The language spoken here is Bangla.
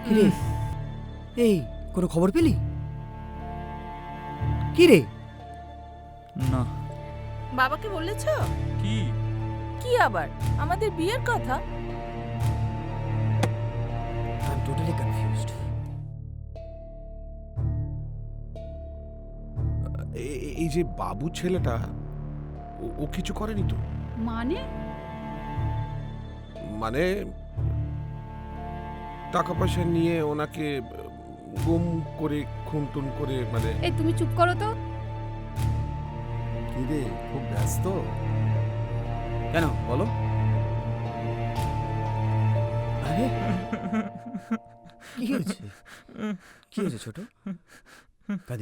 কিরে, এই কোনো খবর পেলি? কি রে? না। বাবাকে বলেছ? কি? কি আবার আমাদের বিয়ের কথা? I am totally confused. এই যে বাবু ছেলেটা, ও কিছু করেনি তো? মানে মানে টাকা পয়সা নিয়ে ওনাকে গুম করে খুন করে, মানে এই তুমি চুপ করো তো। কি রে, খুব ব্যস্ত? কেন বলো? আরে কি হয়েছে? কি হয়েছে ছোট? কাঁদিস